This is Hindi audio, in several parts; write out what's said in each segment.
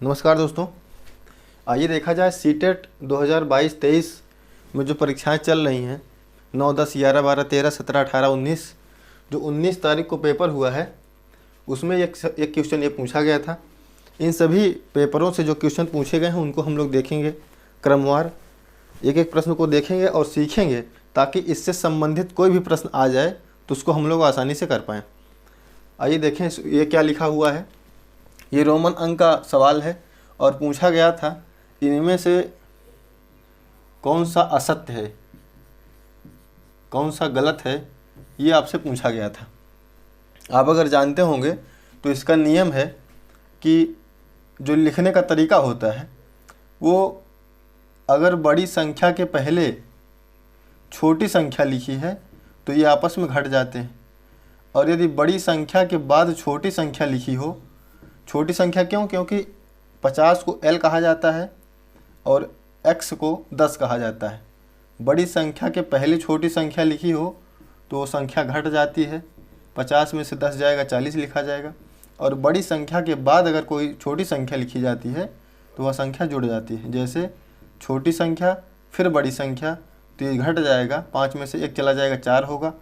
नमस्कार दोस्तों, आइए देखा जाए सीटेट 2022-23 में जो परीक्षाएं चल रही हैं 9, 10, 11, 12, 13, 17, 18, 19, जो 19 तारीख को पेपर हुआ है उसमें एक क्वेश्चन ये पूछा गया था। इन सभी पेपरों से जो क्वेश्चन पूछे गए हैं उनको हम लोग देखेंगे क्रमवार, एक एक प्रश्न को देखेंगे और सीखेंगे ताकि इससे संबंधित कोई भी प्रश्न आ जाए तो उसको हम लोग आसानी से कर पाएँ। आइए देखें ये क्या लिखा हुआ है। ये रोमन अंक का सवाल है और पूछा गया था इनमें से कौन सा असत्य है, कौन सा गलत है, ये आपसे पूछा गया था। आप अगर जानते होंगे तो इसका नियम है कि जो लिखने का तरीका होता है वो अगर बड़ी संख्या के पहले छोटी संख्या लिखी है तो ये आपस में घट जाते हैं, और यदि बड़ी संख्या के बाद छोटी संख्या लिखी हो, छोटी संख्या क्यों? क्योंकि 50 को L कहा जाता है और X को 10 कहा जाता है। बड़ी संख्या के पहले छोटी संख्या लिखी हो तो वो संख्या घट जाती है, 50 में से 10 जाएगा 40 लिखा जाएगा, और बड़ी संख्या के बाद अगर कोई छोटी संख्या लिखी जाती है तो वह संख्या जुड़ जाती है। जैसे छोटी संख्या फिर बड़ी संख्या तो ये घट जाएगा, 5 में से 1 चला जाएगा 4 होगा,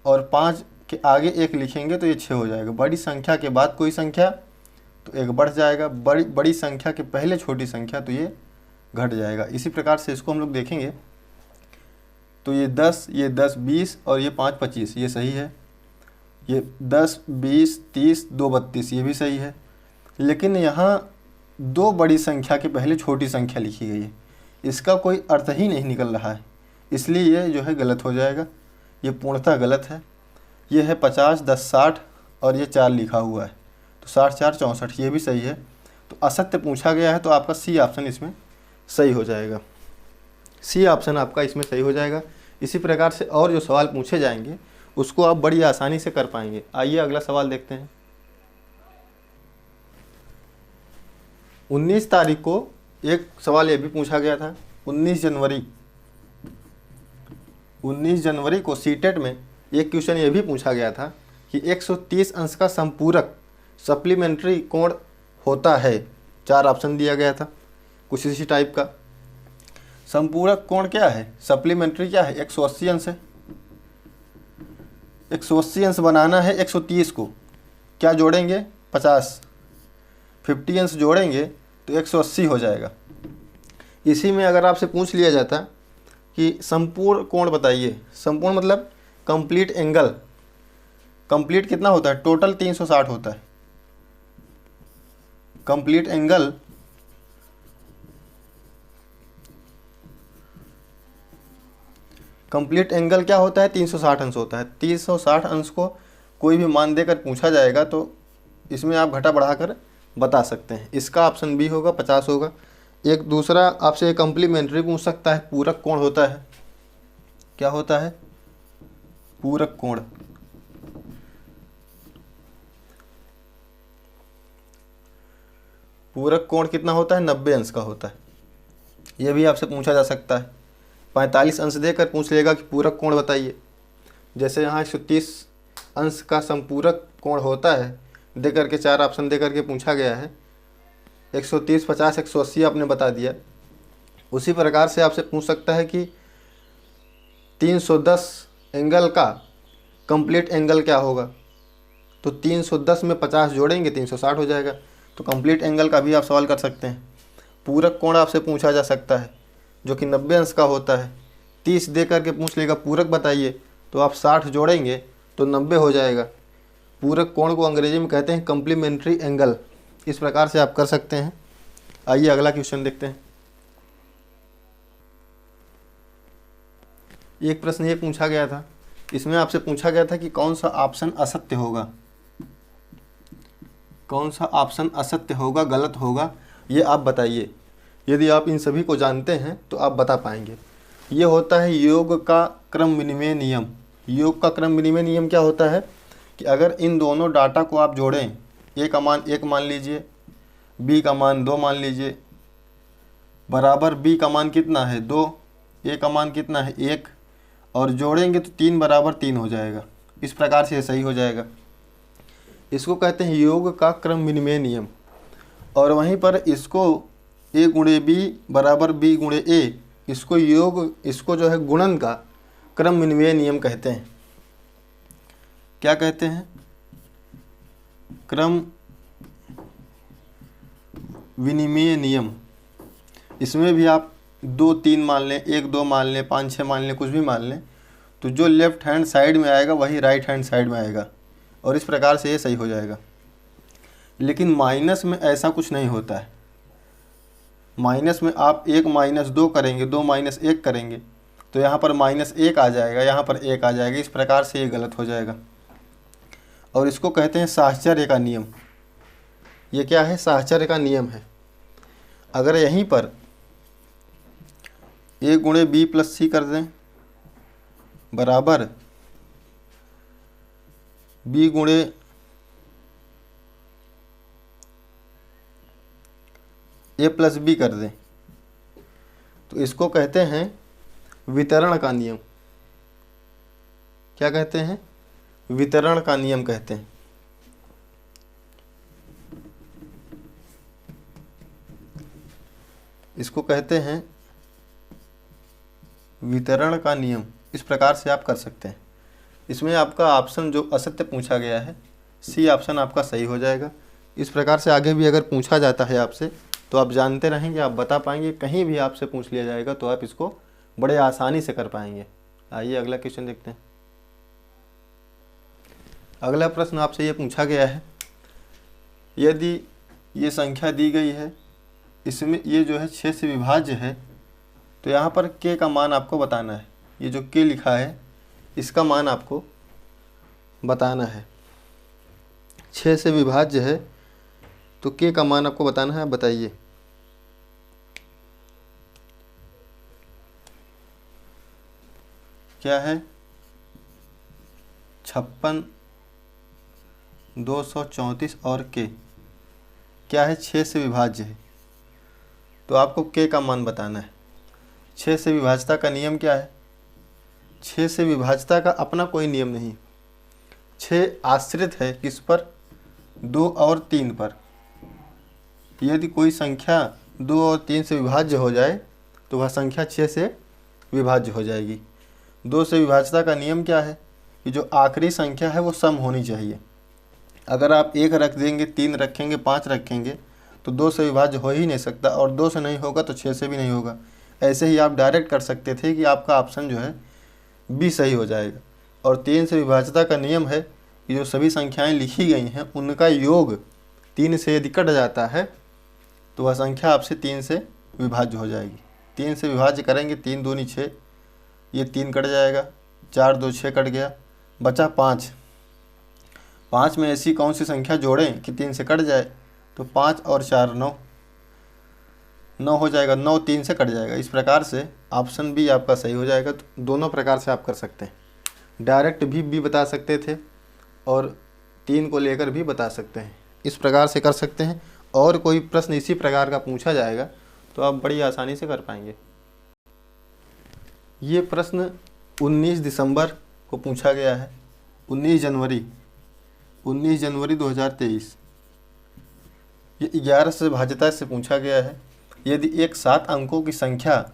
और 5 के आगे 1 लिखेंगे तो ये 6 हो जाएगा। बड़ी संख्या के बाद कोई संख्या तो 1 बढ़ जाएगा, बड़ी संख्या के पहले छोटी संख्या तो ये घट जाएगा। इसी प्रकार से इसको हम लोग देखेंगे तो ये 10, ये 10, 20 और ये 5, 25 ये सही है। ये 10, 20, 30, 2, 32 ये भी सही है। लेकिन यहाँ 2 बड़ी संख्या के पहले छोटी संख्या लिखी गई है, इसका कोई अर्थ ही नहीं निकल रहा है, इसलिए ये जो है गलत हो जाएगा। ये पूर्णतः गलत है। ये है 50, 10, 60 और ये 4 लिखा हुआ है तो 60, 4, 64 ये भी सही है। तो असत्य पूछा गया है तो आपका सी ऑप्शन इसमें सही हो जाएगा। सी ऑप्शन आपका इसमें सही हो जाएगा। इसी प्रकार से और जो सवाल पूछे जाएंगे उसको आप बड़ी आसानी से कर पाएंगे। आइए अगला सवाल देखते हैं। 19 तारीख को एक सवाल ये भी पूछा गया था। 19 जनवरी को सीटेट में एक क्वेश्चन ये भी पूछा गया था कि 130 अंश का संपूरक सप्लीमेंट्री कोण होता है। 4 ऑप्शन दिया गया था कुछ इसी टाइप का। संपूरक कोण क्या है, सप्लीमेंट्री क्या है, 180 अंश है। 180 अंश बनाना है 130 को, क्या जोड़ेंगे 50 अंश जोड़ेंगे तो 180 हो जाएगा। इसी में अगर आपसे पूछ लिया जाता कि संपूर्ण कोण बताइए, संपूर्ण मतलब कंप्लीट एंगल, कंप्लीट कितना होता है, टोटल 360 होता है। कंप्लीट एंगल क्या होता है, 360 अंश होता है। 360 अंश को कोई भी मान देकर पूछा जाएगा तो इसमें आप घटा बढ़ाकर बता सकते हैं। इसका ऑप्शन बी होगा, 50 होगा। एक दूसरा आपसे कम्प्लीमेंट्री पूछ सकता है, पूरक कोण होता है। क्या होता है, पूरक कोण। पूरक कोण कितना होता है, 90 अंश का होता है। यह भी आपसे पूछा जा सकता है। 45 अंश देकर पूछ लेगा कि पूरक कोण बताइए। जैसे यहाँ 130 अंश का संपूरक कोण होता है दे करके 4 ऑप्शन दे करके पूछा गया है। 130, 50, 180 आपने बता दिया। उसी प्रकार से आपसे पूछ सकता है कि 310 एंगल का कंप्लीट एंगल क्या होगा, तो 310 में 50 जोड़ेंगे 360 हो जाएगा। तो कंप्लीट एंगल का भी आप सवाल कर सकते हैं। पूरक कोण आपसे पूछा जा सकता है जो कि 90 अंश का होता है। 30 दे करके पूछ लेगा पूरक बताइए, तो आप 60 जोड़ेंगे तो 90 हो जाएगा। पूरक कोण को अंग्रेजी में कहते हैं कम्प्लीमेंट्री एंगल। इस प्रकार से आप कर सकते हैं। आइए अगला क्वेश्चन देखते हैं। एक प्रश्न ये पूछा गया था, इसमें आपसे पूछा गया था कि कौन सा ऑप्शन असत्य होगा, कौन सा ऑप्शन असत्य होगा, गलत होगा, ये आप बताइए। यदि आप इन सभी को जानते हैं तो आप बता पाएंगे। ये होता है योग का क्रम विनिमय नियम। योग का क्रम विनिमय नियम क्या होता है कि अगर इन दोनों डाटा को आप जोड़ें, ए का मान 1 मान लीजिए, बी का मान 2 मान लीजिए, बराबर बी का मान कितना है 2, ए का मान कितना है 1, और जोड़ेंगे तो 3 बराबर 3 हो जाएगा। इस प्रकार से सही हो जाएगा। इसको कहते हैं योग का क्रम विनिमय नियम। और वहीं पर इसको a गुणे b बराबर b गुणे a, इसको योग, इसको जो है गुणन का क्रम विनिमय नियम कहते हैं। क्या कहते हैं? क्रम विनिमय नियम। इसमें भी आप 2 3 मान लें, 1 2 मान लें, 5 6 मान लें, कुछ भी मान लें, तो जो लेफ्ट हैंड साइड में आएगा वही राइट हैंड साइड में आएगा और इस प्रकार से ये सही हो जाएगा। लेकिन माइनस में ऐसा कुछ नहीं होता है। माइनस में आप 1 - 2 करेंगे, 2 - 1 करेंगे तो यहाँ पर -1 आ जाएगा, यहाँ पर 1 आ जाएगा, इस प्रकार से ये गलत हो जाएगा। और इसको कहते हैं साहचर्य का नियम। ये क्या है? साहचर्य का नियम है। अगर यहीं पर a गुणे b प्लस c कर दें बराबर b गुणे a प्लस b कर दें तो इसको कहते हैं वितरण का नियम। क्या कहते हैं? वितरण का नियम कहते हैं। इसको कहते हैं वितरण का नियम। इस प्रकार से आप कर सकते हैं। इसमें आपका ऑप्शन जो असत्य पूछा गया है, सी ऑप्शन आपका सही हो जाएगा। इस प्रकार से आगे भी अगर पूछा जाता है आपसे तो आप जानते रहेंगे, आप बता पाएंगे। कहीं भी आपसे पूछ लिया जाएगा तो आप इसको बड़े आसानी से कर पाएंगे। आइए अगला क्वेश्चन देखते हैं। अगला प्रश्न आपसे ये पूछा गया है, यदि ये संख्या दी गई है, इसमें ये जो है 6 से विभाज्य है, तो यहाँ पर k का मान आपको बताना है। ये जो k लिखा है इसका मान आपको बताना है। 6 से विभाज्य है तो k का मान आपको बताना है। बताइए। क्या है? 56 234 और k क्या है? 6 से विभाज्य है तो आपको k का मान बताना है। 6 से विभाज्यता का नियम क्या है? 6 से विभाज्यता का अपना कोई नियम नहीं। 6 आश्रित है किस पर? 2 और 3 पर। यदि कोई संख्या 2 और 3 से विभाज्य हो जाए तो वह संख्या 6 से विभाज्य हो जाएगी। 2 से विभाज्यता का नियम क्या है कि जो आखिरी संख्या है वो सम होनी चाहिए। अगर आप 1 रख देंगे, 3 रखेंगे, 5 रखेंगे तो 2 से विभाज्य हो ही नहीं सकता, और 2 से नहीं होगा तो 6 से भी नहीं होगा। ऐसे ही आप डायरेक्ट कर सकते थे कि आपका ऑप्शन जो है बी सही हो जाएगा। और 3 से विभाज्यता का नियम है कि जो सभी संख्याएं लिखी गई हैं उनका योग 3 से यदि कट जाता है तो वह संख्या आपसे 3 से विभाज्य हो जाएगी। 3 से विभाज्य करेंगे, 3 दूनी 6, ये 3 कट जाएगा, 4 2 6 कट गया, बचा 5। 5 में ऐसी कौन सी संख्या जोड़ें कि 3 से कट जाए? तो 5 और 4 9 9 हो जाएगा, 9 3 से कट जाएगा। इस प्रकार से ऑप्शन बी आपका सही हो जाएगा। तो दोनों प्रकार से आप कर सकते हैं। डायरेक्ट भी बता सकते थे और 3 को लेकर भी बता सकते हैं। इस प्रकार से कर सकते हैं। और कोई प्रश्न इसी प्रकार का पूछा जाएगा तो आप बड़ी आसानी से कर पाएंगे। ये प्रश्न 19 दिसंबर को पूछा गया है। 19 जनवरी 2023। ये 11 से भाज्यता से पूछा गया है। यदि एक 7 अंकों की संख्या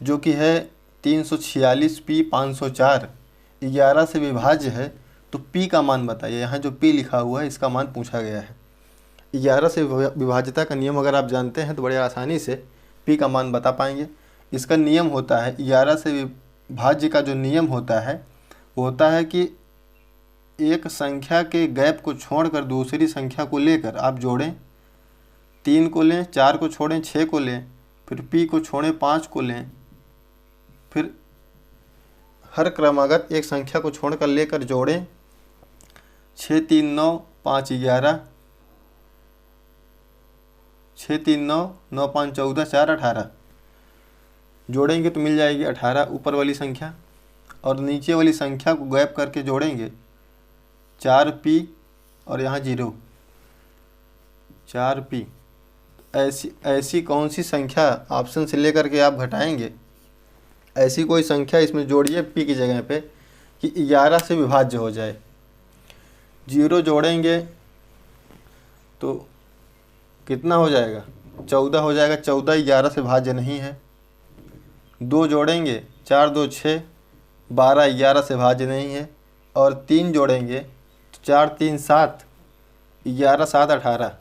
जो कि है 346 P 504 11 से विभाज्य है तो P का मान बताइए। यहाँ जो P लिखा हुआ है इसका मान पूछा गया है। 11 से विभाज्यता का नियम अगर आप जानते हैं तो बड़े आसानी से P का मान बता पाएंगे। इसका नियम होता है 11 से विभाज्य का जो नियम होता है वो होता है कि एक संख्या के गैप को छोड़कर दूसरी संख्या को लेकर आप जोड़ें। 3 को लें, 4 को छोड़ें, 6 को लें, फिर P को छोड़ें, 5 को लें, फिर हर क्रमागत एक संख्या को छोड़कर लेकर जोड़ें। 6 3 9 5 11, 6 3 9 9 5 14 4 18 जोड़ेंगे तो मिल जाएगी 18 ऊपर वाली संख्या, और नीचे वाली संख्या को गैप करके जोड़ेंगे 4P और यहाँ 0 4P। ऐसी कौन सी संख्या ऑप्शन से लेकर के आप घटाएंगे? ऐसी कोई संख्या इसमें जोड़िए P की जगह पे कि 11 से विभाज्य हो जाए। 0 जोड़ेंगे तो कितना हो जाएगा, 14 हो जाएगा। 14 11 से भाज्य नहीं है। 2 जोड़ेंगे 4 2 6, 12 11 से भाज्य नहीं है। और 3 जोड़ेंगे तो 4 3 7, 11 7 18।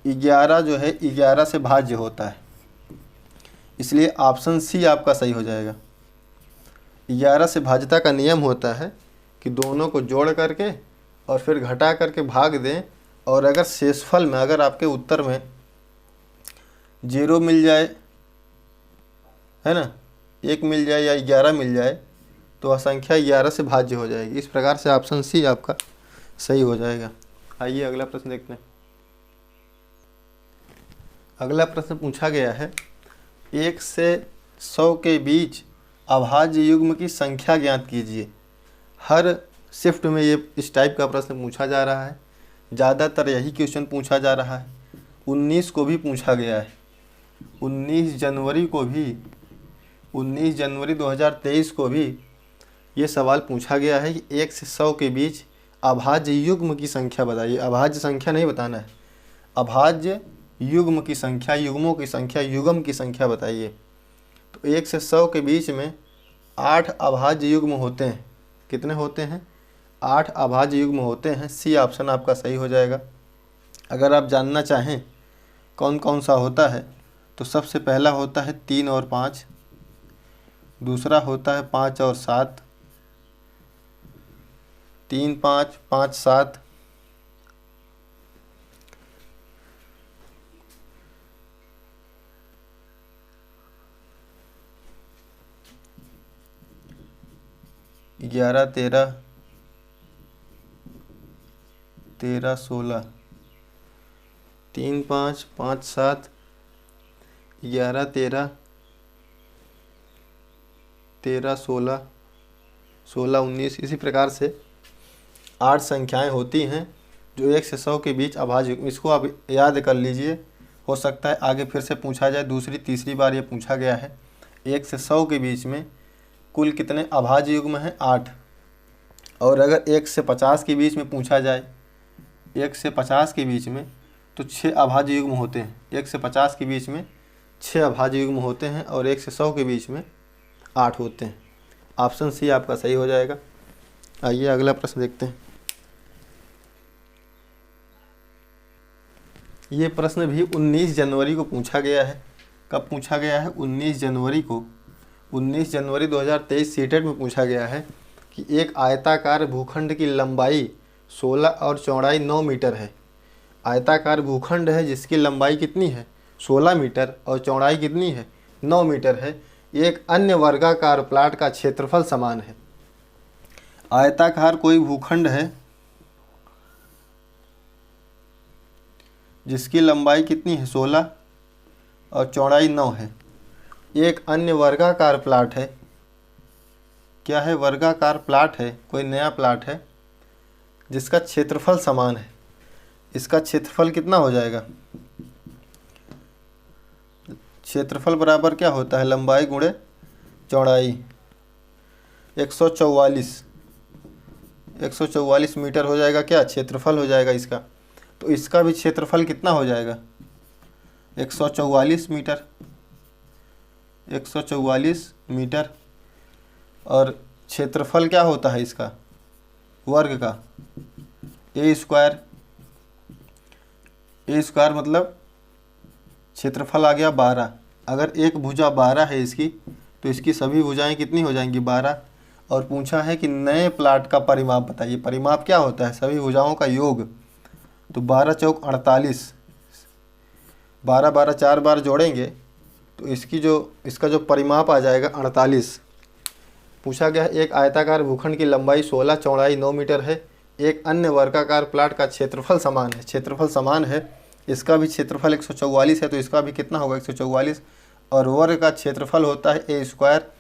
11 जो है 11 से भाज्य होता है, इसलिए ऑप्शन सी आपका सही हो जाएगा। 11 से भाज्यता का नियम होता है कि दोनों को जोड़ करके और फिर घटा करके भाग दें, और अगर शेषफल में, अगर आपके उत्तर में 0 मिल जाए, है ना, 1 मिल जाए या 11 मिल जाए, तो वह संख्या 11 से भाज्य हो जाएगी। इस प्रकार से ऑप्शन सी आपका सही हो जाएगा। आइए अगला प्रश्न देखते हैं। अगला प्रश्न पूछा गया है, 1 से 100 के बीच अभाज्य युग्म की संख्या ज्ञात कीजिए। हर शिफ्ट में ये इस टाइप का प्रश्न पूछा जा रहा है, ज़्यादातर यही क्वेश्चन पूछा जा रहा है। 19 को भी पूछा गया है, 19 जनवरी को भी, 19 जनवरी 2023 को भी ये सवाल पूछा गया है कि 1 से 100 के बीच अभाज्य युग्म की संख्या बताइए। अभाज्य संख्या नहीं बताना है, अभाज्य युग्म की संख्या, युग्मों की संख्या, युग्म की संख्या बताइए। तो 1 से 100 के बीच में 8 अभाज्य युग्म होते हैं। कितने होते हैं? 8 अभाज्य युग्म होते हैं। सी ऑप्शन आपका सही हो जाएगा। अगर आप जानना चाहें कौन कौन सा होता है, तो सबसे पहला होता है 3 और 5, दूसरा होता है 5 और 7, 3 5 5 7, ग्यारह 13 13 16, 3 5 5 7, 11 13 13 16 16 19। इसी प्रकार से 8 संख्याएं होती हैं जो 1 से 100 के बीच अभाज्य युग्म। इसको आप याद कर लीजिए, हो सकता है आगे फिर से पूछा जाए। दूसरी तीसरी बार ये पूछा गया है। 1 से 100 के बीच में कुल कितने अभाज्य युग्म हैं? 8। और अगर 1 से 50 के बीच में पूछा जाए, 1 से 50 के बीच में, तो 6 अभाज्य युग्म होते हैं। 1 से 50 के बीच में 6 अभाज्य युग्म होते हैं और 1 से 100 के बीच में 8 होते हैं। ऑप्शन सी आपका सही हो जाएगा। आइए अगला प्रश्न देखते हैं। ये प्रश्न भी 19 जनवरी को पूछा गया है। कब पूछा गया है? 19 जनवरी को। 19 जनवरी 2023 सीटेट में पूछा गया है कि एक आयताकार भूखंड की लंबाई 16 और चौड़ाई 9 मीटर है। आयताकार भूखंड है जिसकी लंबाई कितनी है? 16 मीटर और चौड़ाई कितनी है? 9 मीटर है। एक अन्य वर्गाकार प्लाट का क्षेत्रफल समान है। आयताकार कोई भूखंड है जिसकी लंबाई कितनी है? 16 और चौड़ाई 9 है। एक अन्य वर्गाकार प्लाट है। क्या है? वर्गाकार प्लाट है, कोई नया प्लाट है जिसका क्षेत्रफल समान है। इसका क्षेत्रफल कितना हो जाएगा? क्षेत्रफल बराबर क्या होता है? लंबाई गुणे चौड़ाई। 144 मीटर हो जाएगा। क्या क्षेत्रफल हो जाएगा इसका? तो इसका भी क्षेत्रफल कितना हो जाएगा? 144 मीटर। 144 मीटर। और क्षेत्रफल क्या होता है इसका? वर्ग का ए स्क्वायर। ए स्क्वायर मतलब क्षेत्रफल आ गया 12। अगर एक भुजा 12 है इसकी, तो इसकी सभी भुजाएं कितनी हो जाएंगी? 12। और पूछा है कि नए प्लाट का परिमाप बताइए। परिमाप क्या होता है? सभी भुजाओं का योग। तो 12 चौक 48, 12 12 4 बार जोड़ेंगे तो इसका जो परिमाप आ जाएगा 48। पूछा गया है एक आयताकार भूखंड की लंबाई 16 चौड़ाई 9 मीटर है। एक अन्य वर्गाकार प्लाट का क्षेत्रफल समान है। क्षेत्रफल समान है, इसका भी क्षेत्रफल 144 है, तो इसका भी कितना होगा? 144। और वर्ग का क्षेत्रफल होता है ए स्क्वायर।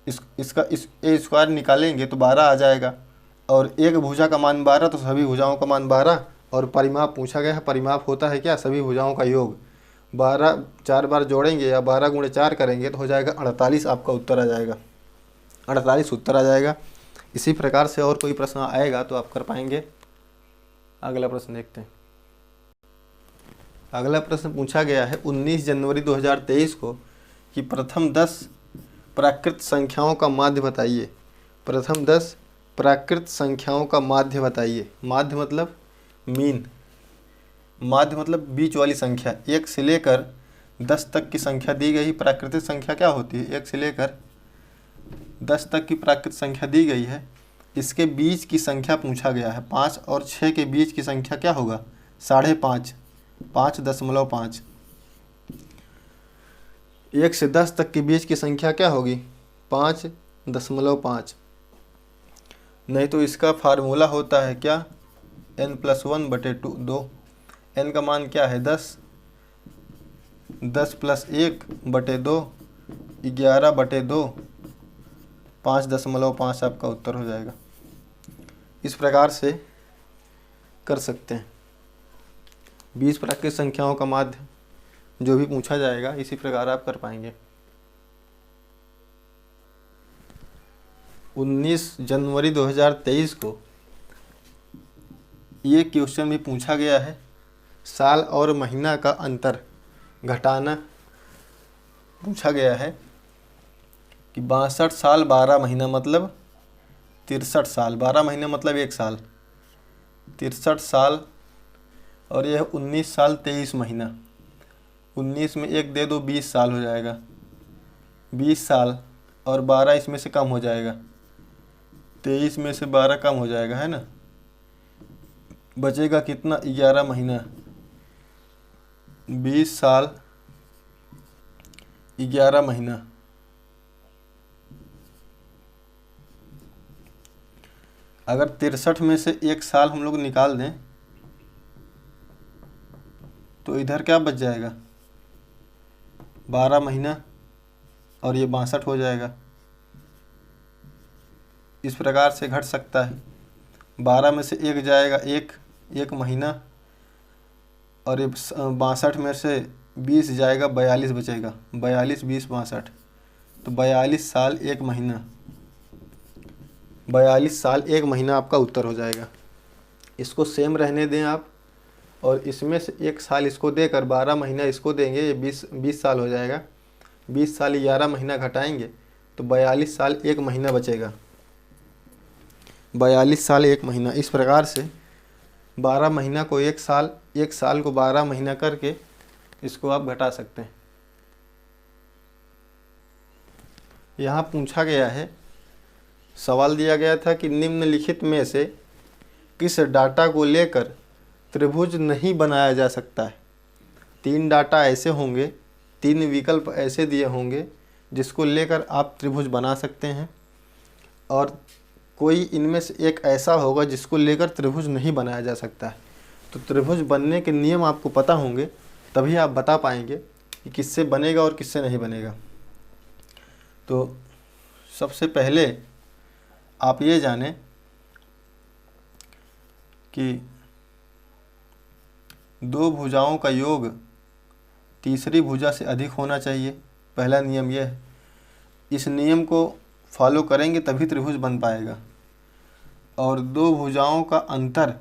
इसका ए स्क्वायर निकालेंगे तो 12 आ जाएगा। और एक भुजा का मान 12, तो सभी भुजाओं का मान 12। और परिमाप पूछा गया है, परिमाप होता है क्या? सभी भुजाओं का योग। 12 4 बार जोड़ेंगे या 12 गुणे 4 करेंगे तो हो जाएगा 48। आपका उत्तर आ जाएगा 48 उत्तर आ जाएगा। इसी प्रकार से और कोई प्रश्न आएगा तो आप कर पाएंगे। अगला प्रश्न देखते हैं। अगला प्रश्न पूछा गया है 19 जनवरी 2023 को कि प्रथम 10 प्राकृत संख्याओं का माध्य बताइए। प्रथम 10 प्राकृत संख्याओं का माध्य बताइए। माध्य मतलब मीन, माध्य मतलब बीच वाली संख्या। 1 से लेकर 10 तक की संख्या दी गई। प्राकृतिक संख्या क्या होती है? 1 से लेकर 10 तक की प्राकृतिक संख्या दी गई है, इसके बीच की संख्या पूछा गया है। 5 और 6 के बीच की संख्या क्या होगा? 5.5, 5.5। 1 से 10 तक के बीच की संख्या क्या होगी? 5.5। नहीं तो इसका फार्मूला होता है क्या? n+1/2। n का मान क्या है? 10। 10 + 1/2, 11/2, 5.5 आपका उत्तर हो जाएगा। इस प्रकार से कर सकते हैं। 20 प्राकृतिक संख्याओं का माध्य जो भी पूछा जाएगा इसी प्रकार आप कर पाएंगे। 19 जनवरी 2023 को ये क्वेश्चन भी पूछा गया है। साल और महीना का अंतर घटाना पूछा गया है कि 62 साल 12 महीना मतलब 63 साल। 12 महीने मतलब 1 साल। 63 साल और यह 19 साल 23 महीना। 19 में 1 दे दो 20 साल हो जाएगा। 20 साल और 12 इसमें से कम हो जाएगा। 23 में से 12 कम हो जाएगा, है ना। बचेगा कितना? 11 महीना। 20 साल 11 महीना। अगर 63 में से 1 साल हम लोग निकाल दें तो इधर क्या बच जाएगा? 12 महीना और ये 62 हो जाएगा। इस प्रकार से घट सकता है। 12 में से 1 जाएगा, एक महीना, और ये 62 में से 20 जाएगा, 42 बचेगा। 42, 20, 62 तो 42 साल 1 महीना। 42 साल 1 महीना आपका उत्तर हो जाएगा। इसको सेम रहने दें आप, और इसमें से 1 साल इसको देकर 12 महीना इसको देंगे, ये 20 साल हो जाएगा। 20 साल 11 महीना घटाएंगे तो 42 साल 1 महीना बचेगा। 42 साल 1 महीना। इस प्रकार से 12 महीना को 1 साल, 1 साल को 12 महीना करके इसको आप घटा सकते हैं। यहाँ पूछा गया है, सवाल दिया गया था कि निम्नलिखित में से किस डाटा को लेकर त्रिभुज नहीं बनाया जा सकता है। 3 डाटा ऐसे होंगे, 3 विकल्प ऐसे दिए होंगे जिसको लेकर आप त्रिभुज बना सकते हैं, और कोई इनमें से एक ऐसा होगा जिसको लेकर त्रिभुज नहीं बनाया जा सकता है। तो त्रिभुज बनने के नियम आपको पता होंगे, तभी आप बता पाएंगे कि किससे बनेगा और किससे नहीं बनेगा। तो सबसे पहले आप ये जानें कि 2 भुजाओं का योग तीसरी भुजा से अधिक होना चाहिए। पहला नियम यह है। इस नियम को फॉलो करेंगे तभी त्रिभुज बन पाएगा। और 2 भुजाओं का अंतर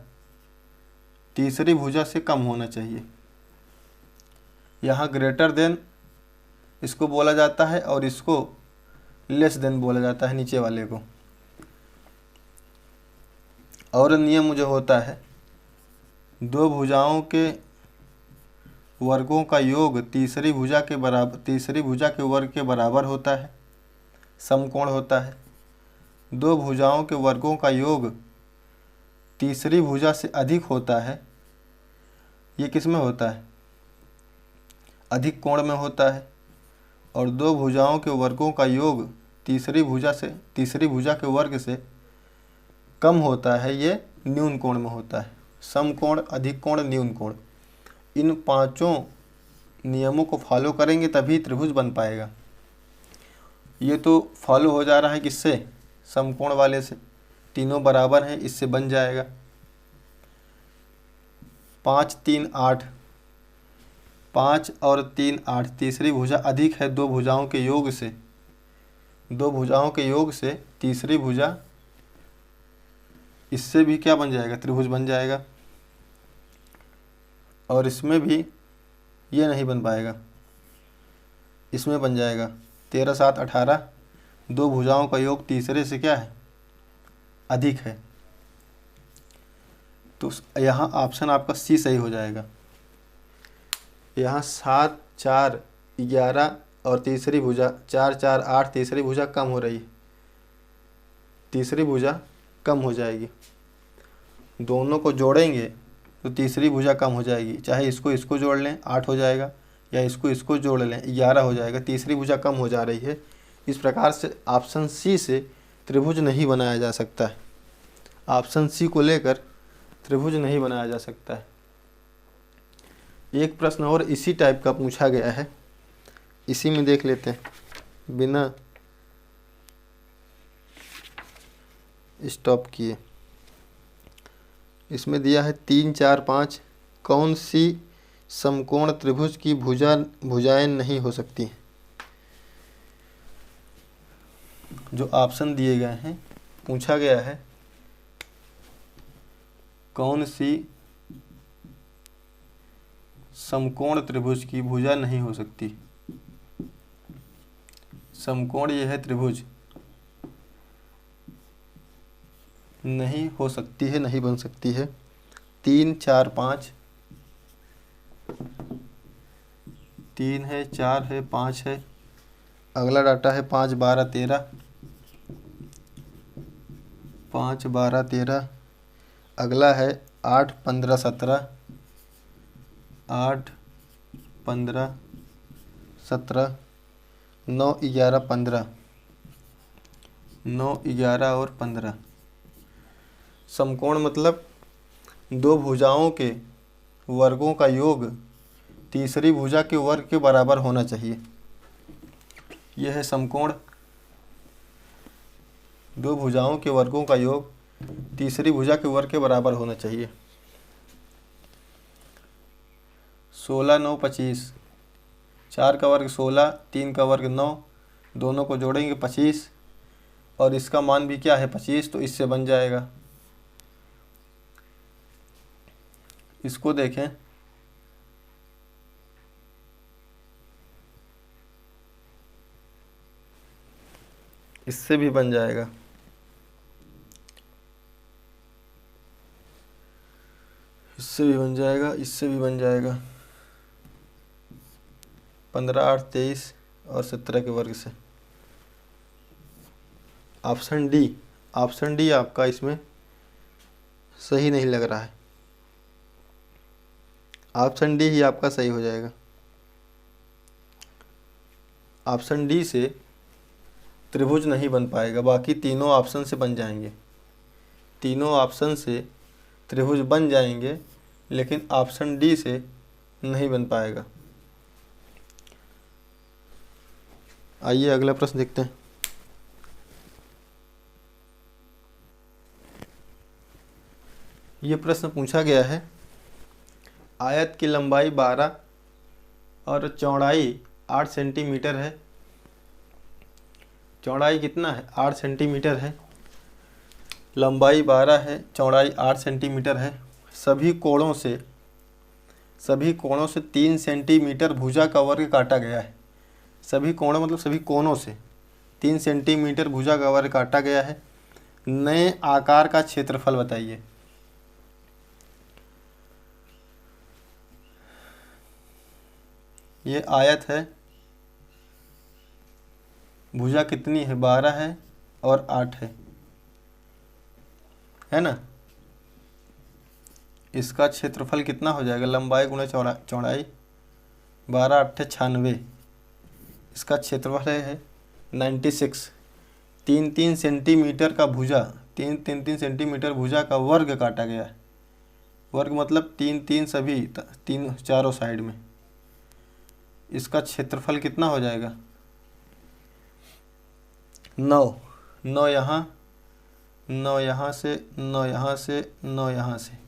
तीसरी भुजा से कम होना चाहिए। यहाँ ग्रेटर देन इसको बोला जाता है और इसको लेस देन बोला जाता है, नीचे वाले को। और नियम जो होता है, 2 भुजाओं के वर्गों का योग तीसरी भुजा के वर्ग के बराबर होता है, समकोण होता है। 2 भुजाओं के वर्गों का योग तीसरी भुजा से अधिक होता है। ये किस में होता है? अधिक कोण में होता है। और 2 भुजाओं के वर्गों का योग तीसरी भुजा के वर्ग से कम होता है, ये न्यून कोण में होता है। समकोण, अधिक कोण, न्यून कोण। इन 5 नियमों को फॉलो करेंगे तभी त्रिभुज बन पाएगा। ये तो फॉलो हो जा रहा है किससे? समकोण वाले से। तीनों बराबर हैं, इससे बन जाएगा। 5, 3, 8। 5 और 3, 8। तीसरी भुजा अधिक है 2 भुजाओं के योग से। 2 भुजाओं के योग से तीसरी भुजा, इससे भी क्या बन जाएगा? त्रिभुज बन जाएगा। और इसमें भी ये नहीं बन पाएगा, इसमें बन जाएगा 13 7 18, दो भुजाओं का योग तीसरे से क्या है, अधिक है। तो यहाँ ऑप्शन आपका सी सही हो जाएगा। यहाँ 7 4 11 और तीसरी भुजा 4 4 8, तीसरी भुजा कम हो रही है, तीसरी भुजा कम हो जाएगी। दोनों को जोड़ेंगे तो तीसरी भुजा कम हो जाएगी, चाहे इसको इसको जोड़ लें 8 हो जाएगा, या इसको इसको जोड़ लें 11 हो जाएगा, तीसरी भुजा कम हो जा रही है। इस प्रकार से ऑप्शन सी से त्रिभुज नहीं बनाया जा सकता है। ऑप्शन सी को लेकर त्रिभुज नहीं बनाया जा सकता है। एक प्रश्न और इसी टाइप का पूछा गया है, इसी में देख लेते हैं बिना स्टॉप किए। इसमें दिया है 3 4 5, कौन सी समकोण त्रिभुज की भुजाएं नहीं हो सकती। जो ऑप्शन दिए गए हैं, पूछा गया है कौन सी समकोण त्रिभुज की भुजा नहीं हो सकती। समकोण ये है त्रिभुज, नहीं हो सकती है, नहीं बन सकती है। 3 4 5, 3 है, 4 है, 5 है। अगला डाटा है 5 12 13, 5 12 13। अगला है 8 15 17, 8 15 17, 9 11 15, 9 11 और 15। समकोण मतलब दो भुजाओं के वर्गों का योग तीसरी भुजा के वर्ग के बराबर होना चाहिए। यह है समकोण, दो भुजाओं के वर्गों का योग तीसरी भुजा के वर्ग के बराबर होना चाहिए। 16 9 25, 4 का वर्ग 16, 3 का वर्ग 9, दोनों को जोड़ेंगे 25, और इसका मान भी क्या है 25, तो इससे बन जाएगा। इसको देखें, इससे भी बन जाएगा। इससे भी बन जाएगा, इससे भी बन जाएगा। 15 8 23 और 17 के वर्ग से। ऑप्शन डी, ऑप्शन डी आपका इसमें सही नहीं लग रहा है। ऑप्शन डी ही आपका सही हो जाएगा। ऑप्शन डी से त्रिभुज नहीं बन पाएगा, बाकी तीनों ऑप्शन से बन जाएंगे। तीनों ऑप्शन से त्रिभुज बन जाएंगे, लेकिन ऑप्शन डी से नहीं बन पाएगा। आइए अगला प्रश्न देखते हैं। ये प्रश्न पूछा गया है, आयत की लंबाई 12 और चौड़ाई 8 सेंटीमीटर है। चौड़ाई कितना है, 8 सेंटीमीटर है। लंबाई 12 है, चौड़ाई 8 सेंटीमीटर है। सभी कोणों से 3 सेंटीमीटर भुजा का वर्ग काटा गया है। सभी कोणों मतलब सभी कोनों से 3 सेंटीमीटर भुजा का वर्ग काटा गया है। नए आकार का क्षेत्रफल बताइए। ये आयत है, भुजा कितनी है, 12 है और 8 है ना। इसका क्षेत्रफल कितना हो जाएगा, लंबाई गुणा चौड़ाई, 12 8 96। इसका क्षेत्रफल है 96। 3 सेंटीमीटर का भुजा, 3 सेंटीमीटर भुजा का वर्ग काटा गया है। वर्ग मतलब 3 सभी, 3 चारों साइड में। इसका क्षेत्रफल कितना हो जाएगा, 9 यहाँ, 9 यहाँ से, 9 यहाँ से, 9 यहाँ से।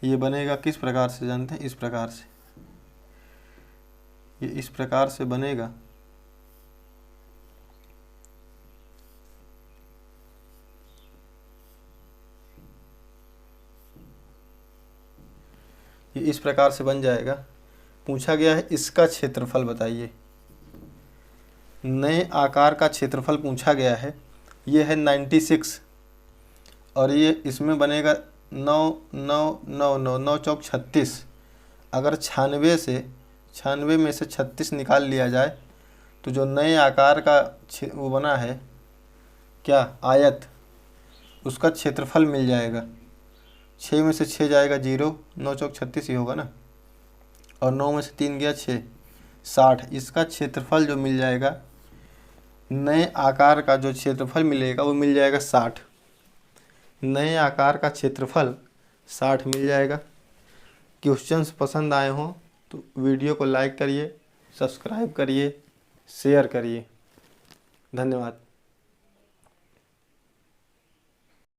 ये बनेगा किस प्रकार से जानते हैं, इस प्रकार से। ये इस प्रकार से बनेगा। ये इस प्रकार से बन जाएगा। पूछा गया है इसका क्षेत्रफल बताइए। नए आकार का क्षेत्रफल पूछा गया है, ये है 96 और ये इसमें बनेगा 9 9 9 9 9 चौक 36। अगर 96 में से 36 निकाल लिया जाए तो जो नए आकार का वो बना है क्या आयत, उसका क्षेत्रफल मिल जाएगा। 6 में से 6 जाएगा 0, 9 चौक 36 ही होगा ना, और 9 में से 3 गया 6, 60। इसका क्षेत्रफल जो मिल जाएगा, नए आकार का जो क्षेत्रफल मिलेगा वो मिल जाएगा 60। नए आकार का क्षेत्रफल 60 मिल जाएगा। क्वेश्चंस पसंद आए हों तो वीडियो को लाइक करिए, सब्सक्राइब करिए, शेयर करिए। धन्यवाद।